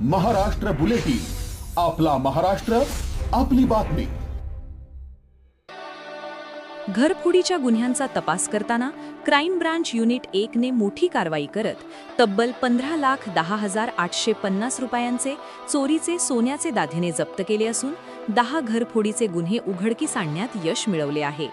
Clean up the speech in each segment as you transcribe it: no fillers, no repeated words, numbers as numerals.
Maharashtra bulletin, आपला महाराष्ट्र, आपली बातमी. घरफोडीच्या गुन्ह्यांचा तपास करताना क्राईम ब्रांच युनिट 1 ने मोठी कारवाई करत तब्बल 15,10,850 रुपयांचे चोरीचे सोन्याचे दागिने जप्त केले असून 10 घरफोडीचे गुन्हे उघडकीस आणण्यात यश मिळवले आहे.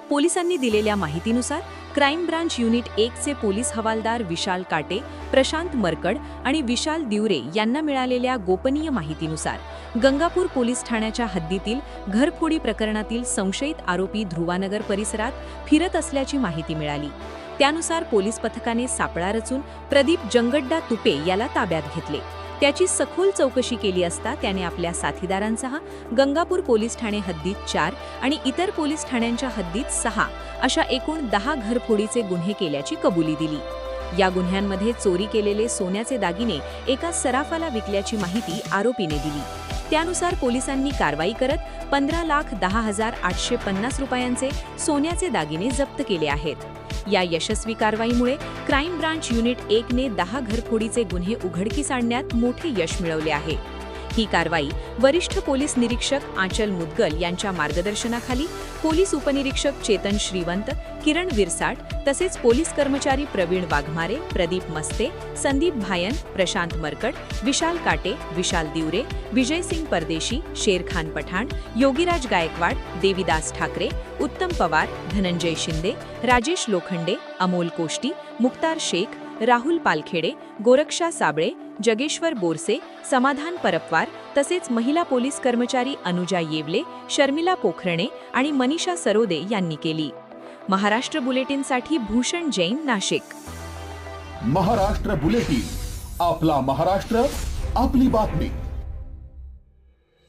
पोलिसांनी दिलेल्या माहितीनुसार क्राईम ब्रांच युनिट 1 चे पोलीस हवालदार विशाल काटे, प्रशांत मरकड आणि विशाल दिवरे यांना मिळालेल्या गोपनीय माहितीनुसार गंगापूर पोलीस ठाण्याच्या हद्दीतील घरफोडी प्रकरणातील संशयित आरोपी ध्रुवानगर परिसरात फिरत असल्याची माहिती मिळाली. त्यानुसार पोलीस पथकाने सापळा रचून प्रदीप जंगड्डा तुपे याला ताब्यात घेतले. त्याची सखोल चौकशी केली असता त्याने आपल्या साथीदारांसह गंगापूर पोलीस ठाणे हद्दीत 4 आणि इतर पोलीस ठाण्यांच्या हद्दीत 6 अशा एकूण 10 घरफोडीचे गुन्हे केल्याची कबुली दिली. या गुन्ह्यांमध्ये चोरी केलेले सोन्याचे दागिने एका सराफाला विकल्याची माहिती आरोपीने दिली. त्यानुसार पोलिसांनी कारवाई करत 15,10,850 रुपयांचे सोन्याचे दागिने जप्त केले आहेत. या यशस्वी कारवाईमुळे क्राईम ब्रांच युनिट 1 ने 10 घरफोडीचे गुन्हे उघडकीस आणण्यात मोठे यश मिळवले आहे. ही कारवाई वरिष्ठ पोलीस निरीक्षक आंचल मुदगल यांच्या मार्गदर्शनाखाली पोलीस उपनिरीक्षक चेतन श्रीवंत, किरण विरसाट तसेच पोलीस कर्मचारी प्रवीण वाघमारे, प्रदीप मस्ते, संदीप भायन, प्रशांत मरकड, विशाल काटे, विशाल दिवरे, विजय सिंग परदेशी, शेरखान पठाण, योगीराज गायकवाड, देवीदास ठाकरे, उत्तम पवार, धनंजय शिंदे, राजेश लोखंडे, अमोल कोष्टी, मुक्तार शेख, राहुल पालखेडे, गोरक्षा साबळे, जगेश्वर बोरसे, समाधान परपवार तसेच महिला पोलीस कर्मचारी अनुजा येवले, शर्मिला पोखरणे आणि मनीषा सरोदे यांनी केली. महाराष्ट्र बुलेटिनसाठी भूषण जैन, नाशिक. महाराष्ट्र बुलेटिन, आपला महाराष्ट्र, आपली बातमी.